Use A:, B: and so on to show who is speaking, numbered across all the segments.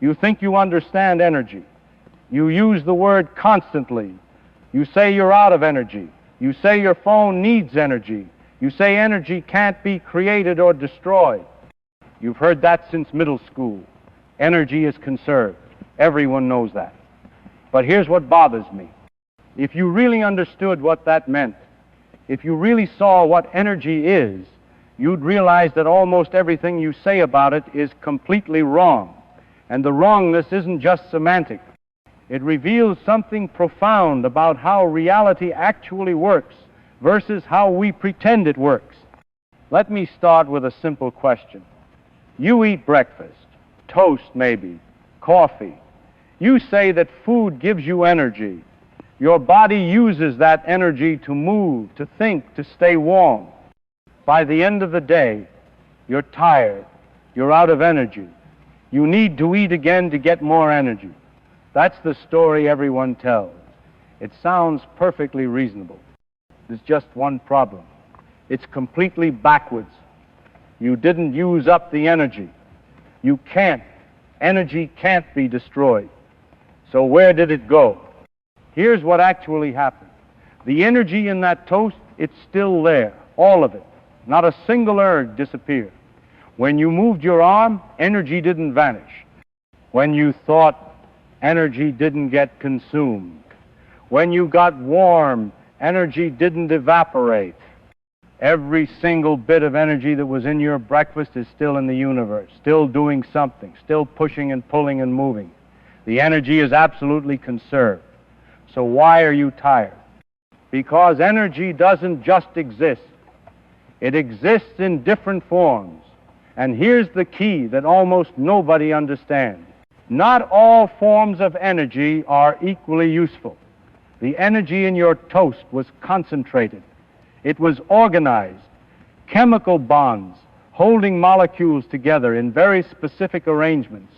A: You think you understand energy. You use the word constantly. You say you're out of energy. You say your phone needs energy. You say energy can't be created or destroyed. You've heard that since middle school. Energy is conserved. Everyone knows that. But here's what bothers me. If you really understood what that meant, if you really saw what energy is, you'd realize that almost everything you say about it is completely wrong. And the wrongness isn't just semantic. It reveals something profound about how reality actually works versus how we pretend it works. Let me start with a simple question. You eat breakfast, toast maybe, coffee. You say that food gives you energy. Your body uses that energy to move, to think, to stay warm. By the end of the day, you're tired. You're out of energy. You need to eat again to get more energy. That's the story everyone tells. It sounds perfectly reasonable. There's just one problem. It's completely backwards. You didn't use up the energy. You can't. Energy can't be destroyed. So where did it go? Here's what actually happened. The energy in that toast, it's still there, all of it. Not a single erg disappeared. When you moved your arm, energy didn't vanish. When you thought, energy didn't get consumed. When you got warm, energy didn't evaporate. Every single bit of energy that was in your breakfast is still in the universe, still doing something, still pushing and pulling and moving. The energy is absolutely conserved. So why are you tired? Because energy doesn't just exist. It exists in different forms. And here's the key that almost nobody understands. Not all forms of energy are equally useful. The energy in your toast was concentrated. It was organized. Chemical bonds holding molecules together in very specific arrangements.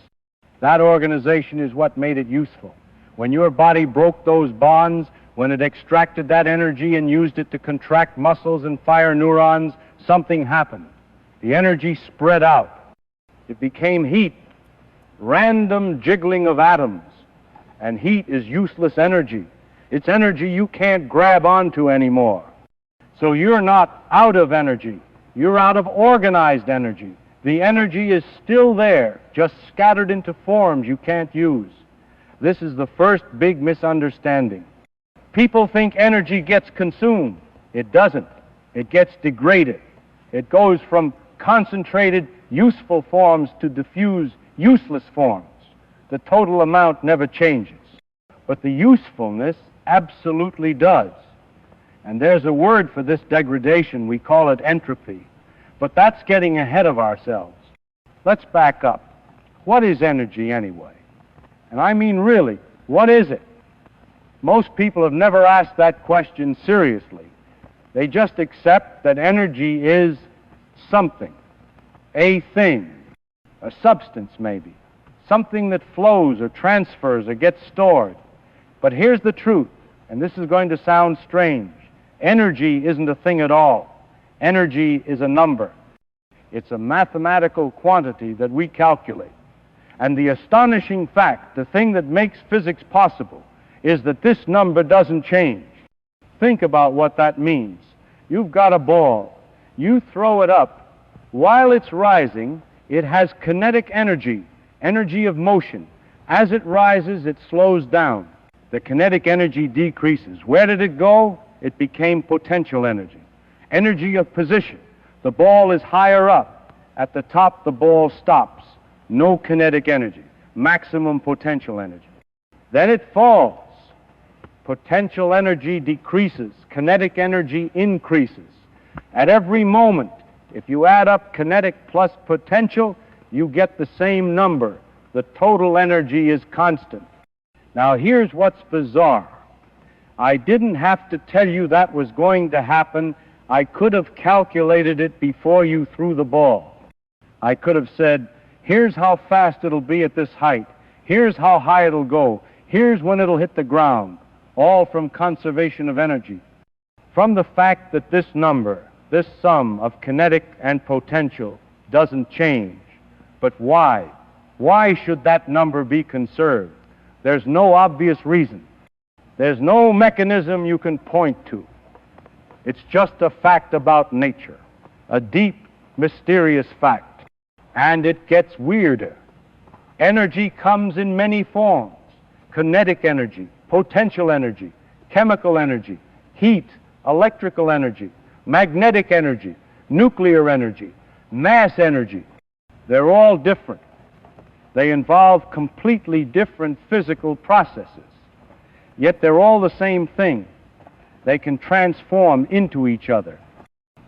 A: That organization is what made it useful. When your body broke those bonds, when it extracted that energy and used it to contract muscles and fire neurons, something happened. The energy spread out. It became heat, random jiggling of atoms. And heat is useless energy. It's energy you can't grab onto anymore. So you're not out of energy. You're out of organized energy. The energy is still there, just scattered into forms you can't use. This is the first big misunderstanding. People think energy gets consumed. It doesn't. It gets degraded. It goes from concentrated, useful forms to diffuse, useless forms. The total amount never changes. But the usefulness absolutely does. And there's a word for this degradation. We call it entropy. But that's getting ahead of ourselves. Let's back up. What is energy anyway? And I mean really, what is it? Most people have never asked that question seriously. They just accept that energy is something, a thing, a substance maybe, something that flows or transfers or gets stored. But here's the truth, and this is going to sound strange. Energy isn't a thing at all. Energy is a number. It's a mathematical quantity that we calculate. And the astonishing fact, the thing that makes physics possible, is that this number doesn't change. Think about what that means. You've got a ball. You throw it up. While it's rising, it has kinetic energy, energy of motion. As it rises, it slows down. The kinetic energy decreases. Where did it go? It became potential energy. Energy of position. The ball is higher up. At the top, the ball stops. No kinetic energy. Maximum potential energy. Then it falls. Potential energy decreases. Kinetic energy increases. At every moment, if you add up kinetic plus potential, you get the same number. The total energy is constant. Now here's what's bizarre. I didn't have to tell you that was going to happen. I could have calculated it before you threw the ball. I could have said, here's how fast it'll be at this height. Here's how high it'll go. Here's when it'll hit the ground. All from conservation of energy. From the fact that this number, this sum of kinetic and potential, doesn't change. But why? Why should that number be conserved? There's no obvious reason. There's no mechanism you can point to. It's just a fact about nature, a deep, mysterious fact. And it gets weirder. Energy comes in many forms: kinetic energy, potential energy, chemical energy, heat, electrical energy, magnetic energy, nuclear energy, mass energy. They're all different. They involve completely different physical processes. Yet they're all the same thing. They can transform into each other.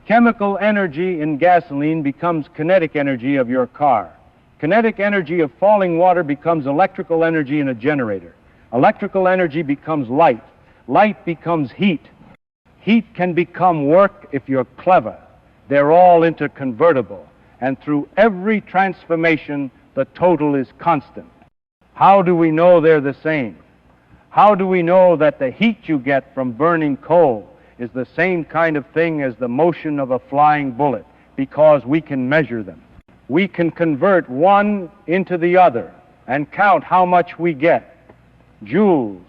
A: Chemical energy in gasoline becomes kinetic energy of your car. Kinetic energy of falling water becomes electrical energy in a generator. Electrical energy becomes light. Light becomes heat. Heat can become work if you're clever. They're all interconvertible. And through every transformation, the total is constant. How do we know they're the same? How do we know that the heat you get from burning coal is the same kind of thing as the motion of a flying bullet? Because we can measure them. We can convert one into the other and count how much we get. Joules,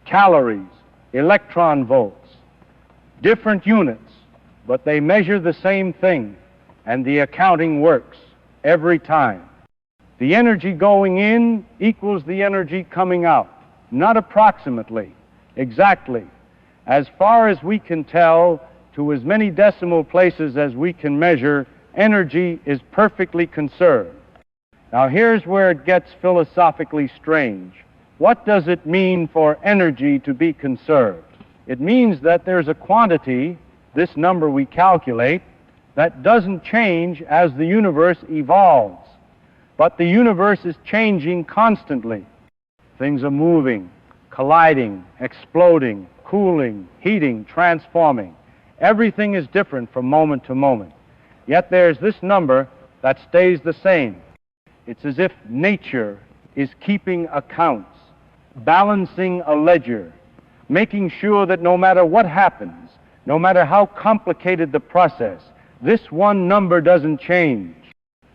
A: calories, electron volts, different units, but they measure the same thing, and the accounting works every time. The energy going in equals the energy coming out, not approximately, exactly. As far as we can tell, to as many decimal places as we can measure, energy is perfectly conserved. Now here's where it gets philosophically strange. What does it mean for energy to be conserved? It means that there's a quantity, this number we calculate, that doesn't change as the universe evolves. But the universe is changing constantly. Things are moving, colliding, exploding, cooling, heating, transforming. Everything is different from moment to moment. Yet there's this number that stays the same. It's as if nature is keeping accounts, balancing a ledger, making sure that no matter what happens, no matter how complicated the process, this one number doesn't change.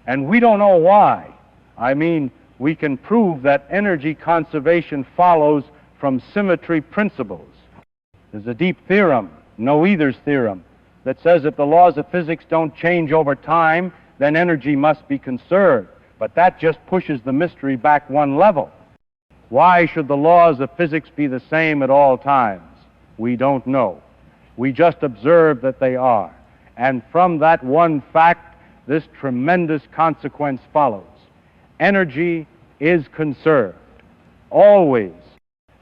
A: And we don't know why. I mean, we can prove that energy conservation follows from symmetry principles. There's a deep theorem, Noether's theorem, that says if the laws of physics don't change over time, then energy must be conserved. But that just pushes the mystery back one level. Why should the laws of physics be the same at all times? We don't know. We just observe that they are. And from that one fact, this tremendous consequence follows. Energy is conserved, always,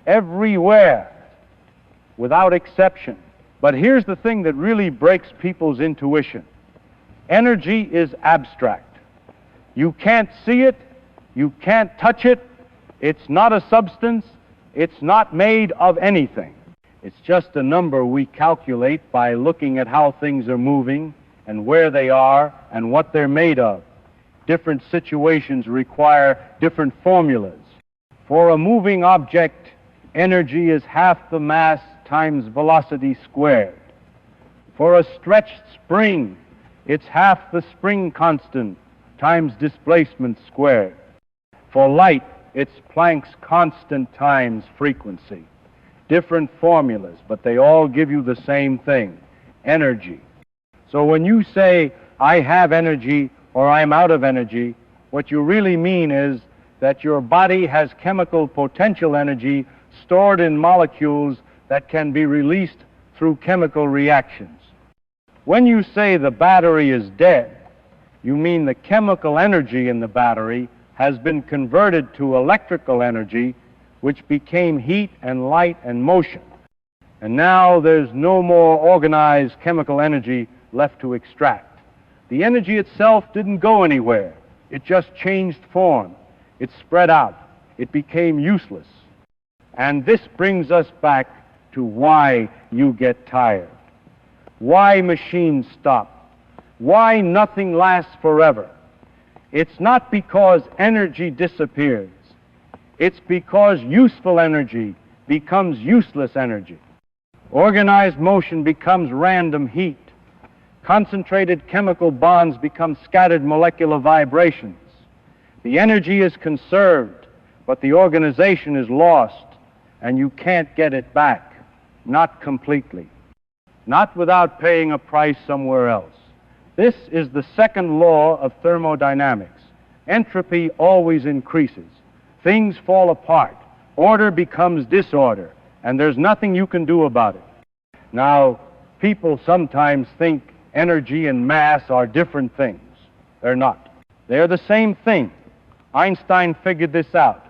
A: everywhere, without exception. But here's the thing that really breaks people's intuition. Energy is abstract. You can't see it, you can't touch it, it's not a substance, it's not made of anything. It's just a number we calculate by looking at how things are moving and where they are and what they're made of. Different situations require different formulas. For a moving object, energy is half the mass times velocity squared. For a stretched spring, it's half the spring constant times displacement squared. For light, it's Planck's constant times frequency. Different formulas, but they all give you the same thing, energy. So when you say, I have energy or I'm out of energy, what you really mean is that your body has chemical potential energy stored in molecules that can be released through chemical reactions. When you say the battery is dead, you mean the chemical energy in the battery has been converted to electrical energy, which became heat and light and motion. And now there's no more organized chemical energy left to extract. The energy itself didn't go anywhere. It just changed form. It spread out. It became useless. And this brings us back to why you get tired, why machines stop, why nothing lasts forever. It's not because energy disappears. It's because useful energy becomes useless energy. Organized motion becomes random heat. Concentrated chemical bonds become scattered molecular vibrations. The energy is conserved, but the organization is lost, and you can't get it back, not completely, not without paying a price somewhere else. This is the second law of thermodynamics. Entropy always increases. Things fall apart. Order becomes disorder, and there's nothing you can do about it. Now, people sometimes think energy and mass are different things. They're not. They're the same thing. Einstein figured this out.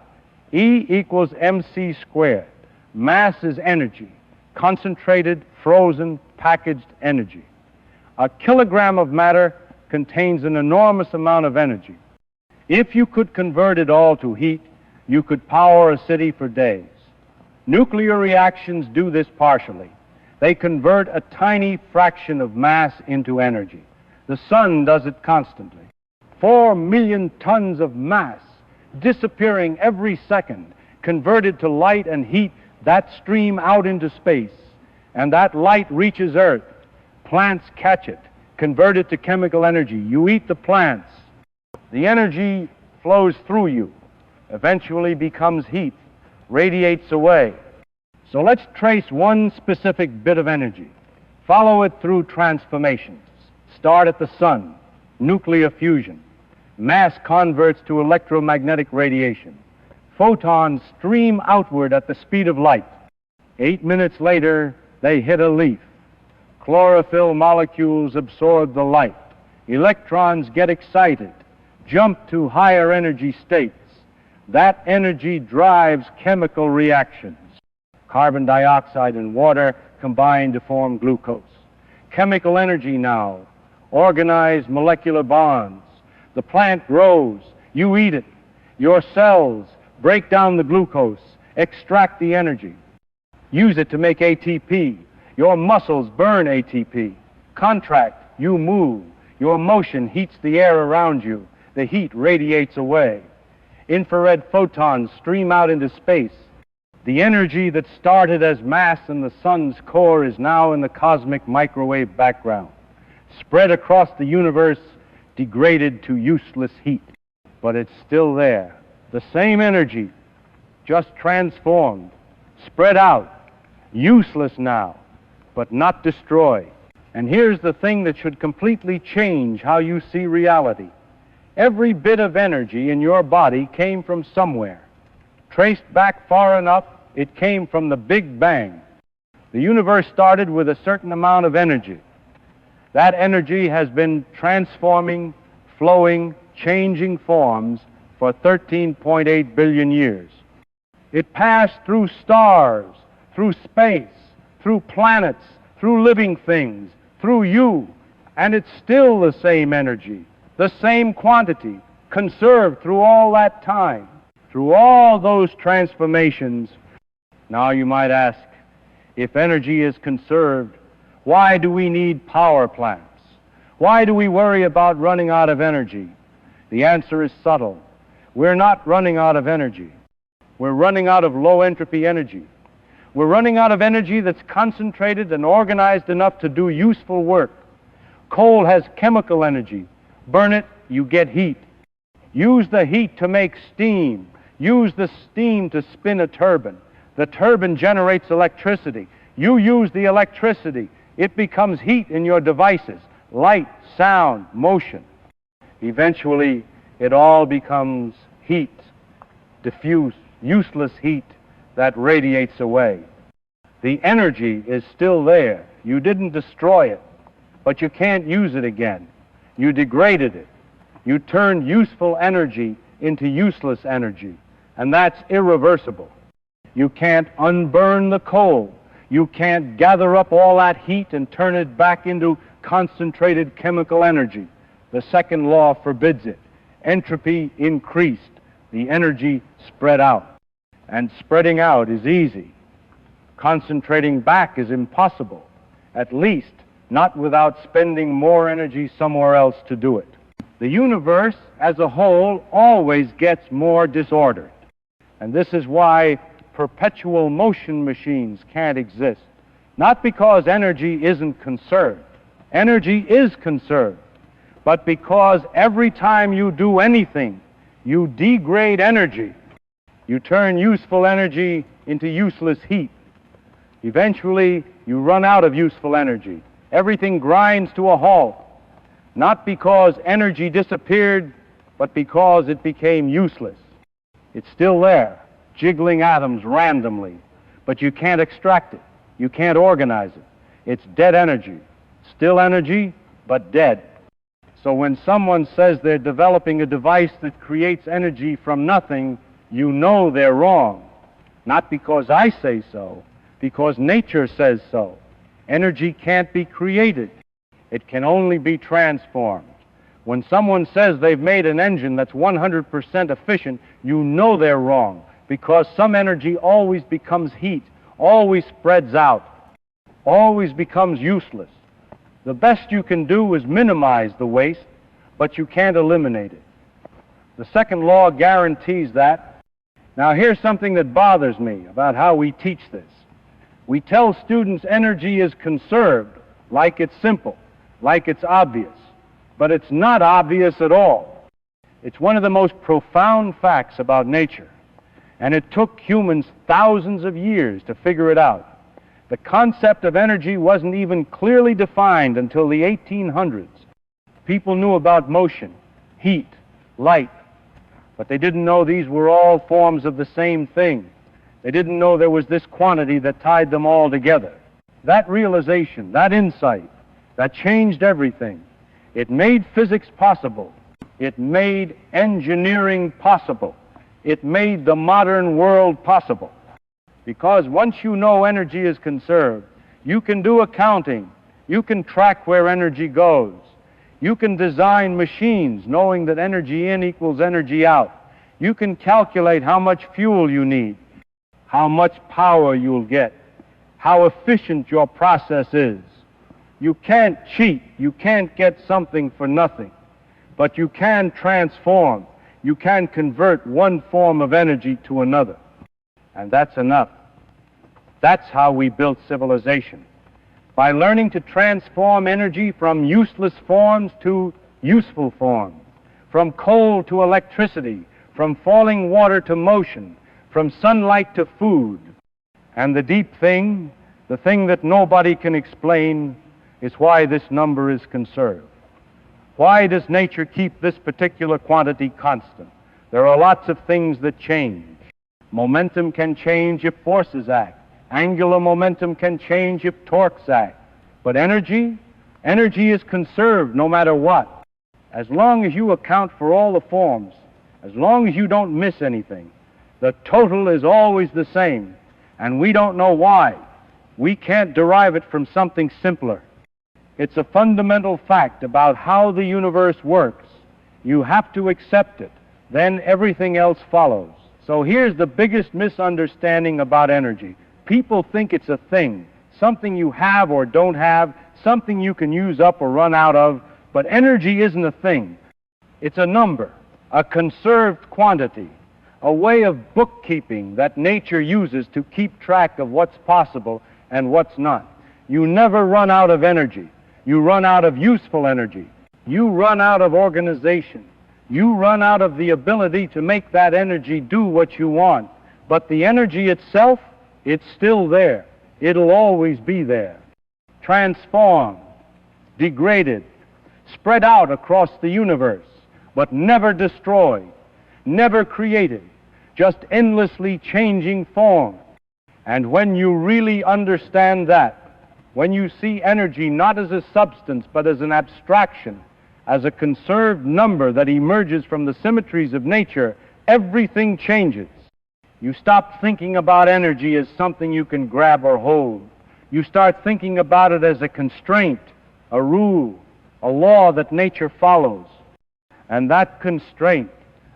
A: E equals mc squared. Mass is energy, concentrated, frozen, packaged energy. A kilogram of matter contains an enormous amount of energy. If you could convert it all to heat, you could power a city for days. Nuclear reactions do this partially. They convert a tiny fraction of mass into energy. The sun does it constantly. 4 million tons of mass disappearing every second, converted to light and heat that stream out into space. And that light reaches Earth. Plants catch it, convert it to chemical energy. You eat the plants. The energy flows through you, eventually becomes heat, radiates away. So let's trace one specific bit of energy. Follow it through transformations. Start at the sun, nuclear fusion. Mass converts to electromagnetic radiation. Photons stream outward at the speed of light. 8 minutes later, they hit a leaf. Chlorophyll molecules absorb the light. Electrons get excited, jump to higher energy states. That energy drives chemical reactions. Carbon dioxide and water combine to form glucose. Chemical energy now, organize molecular bonds. The plant grows, you eat it. Your cells break down the glucose, extract the energy, use it to make ATP. Your muscles burn ATP. Contract, you move. Your motion heats the air around you. The heat radiates away. Infrared photons stream out into space. The energy that started as mass in the sun's core is now in the cosmic microwave background, spread across the universe, degraded to useless heat. But it's still there. The same energy, just transformed, spread out, useless now, but not destroyed. And here's the thing that should completely change how you see reality. Every bit of energy in your body came from somewhere. Traced back far enough, it came from the Big Bang. The universe started with a certain amount of energy. That energy has been transforming, flowing, changing forms for 13.8 billion years. It passed through stars, through space, through planets, through living things, through you, and it's still the same energy, the same quantity, conserved through all that time, through all those transformations. Now you might ask, if energy is conserved, why do we need power plants? Why do we worry about running out of energy? The answer is subtle. We're not running out of energy. We're running out of low entropy energy. We're running out of energy that's concentrated and organized enough to do useful work. Coal has chemical energy. Burn it, you get heat. Use the heat to make steam. Use the steam to spin a turbine. The turbine generates electricity. You use the electricity. It becomes heat in your devices. Light, sound, motion. Eventually, it all becomes heat, diffuse, useless heat that radiates away. The energy is still there. You didn't destroy it, but you can't use it again. You degraded it. You turned useful energy into useless energy, and that's irreversible. You can't unburn the coal. You can't gather up all that heat and turn it back into concentrated chemical energy. The second law forbids it. Entropy increased. The energy spread out. And spreading out is easy. Concentrating back is impossible, at least not without spending more energy somewhere else to do it. The universe as a whole always gets more disordered. And this is why perpetual motion machines can't exist. Not because energy isn't conserved. Energy is conserved. But because every time you do anything, You degrade energy. You turn useful energy into useless heat. Eventually, you run out of useful energy. Everything grinds to a halt, not because energy disappeared, but because it became useless. It's still there, jiggling atoms randomly, but you can't extract it. You can't organize it. It's dead energy. Still energy, but dead. So when someone says they're developing a device that creates energy from nothing, you know they're wrong. Not because I say so, because nature says so. Energy can't be created. It can only be transformed. When someone says they've made an engine that's 100% efficient, you know they're wrong, because some energy always becomes heat, always spreads out, always becomes useless. The best you can do is minimize the waste, but you can't eliminate it. The second law guarantees that. Now here's something that bothers me about how we teach this. We tell students energy is conserved, like it's simple, like it's obvious. But it's not obvious at all. It's one of the most profound facts about nature. And it took humans thousands of years to figure it out. The concept of energy wasn't even clearly defined until the 1800s. People knew about motion, heat, light, but they didn't know these were all forms of the same thing. They didn't know there was this quantity that tied them all together. That realization, that insight, that changed everything. It made physics possible. It made engineering possible. It made the modern world possible. Because once you know energy is conserved, you can do accounting. You can track where energy goes. You can design machines knowing that energy in equals energy out. You can calculate how much fuel you need, how much power you'll get, how efficient your process is. You can't cheat. You can't get something for nothing. But you can transform. You can convert one form of energy to another. And that's enough. That's how we built civilization. By learning to transform energy from useless forms to useful forms, from coal to electricity, from falling water to motion, from sunlight to food. And the deep thing, the thing that nobody can explain, is why this number is conserved. Why does nature keep this particular quantity constant? There are lots of things that change. Momentum can change if forces act. Angular momentum can change if torques act. But energy is conserved no matter what. As long as you account for all the forms, as long as you don't miss anything, the total is always the same. And we don't know why. We can't derive it from something simpler. It's a fundamental fact about how the universe works. You have to accept it. Then everything else follows. So here's the biggest misunderstanding about energy. People think it's a thing, something you have or don't have, something you can use up or run out of, but energy isn't a thing. It's a number, a conserved quantity, a way of bookkeeping that nature uses to keep track of what's possible and what's not. You never run out of energy. You run out of useful energy. You run out of organization. You run out of the ability to make that energy do what you want. But the energy itself, it's still there. It'll always be there. Transformed, degraded, spread out across the universe, but never destroyed, never created, just endlessly changing form. And when you really understand that, when you see energy not as a substance but as an abstraction, as a conserved number that emerges from the symmetries of nature, everything changes. You stop thinking about energy as something you can grab or hold. You start thinking about it as a constraint, a rule, a law that nature follows. And that constraint,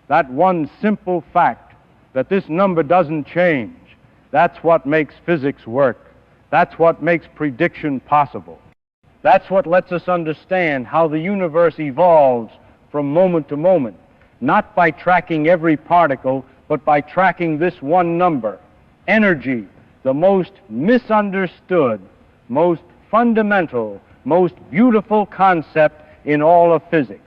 A: that one simple fact that this number doesn't change, that's what makes physics work. That's what makes prediction possible. That's what lets us understand how the universe evolves from moment to moment, not by tracking every particle, but by tracking this one number, energy, the most misunderstood, most fundamental, most beautiful concept in all of physics.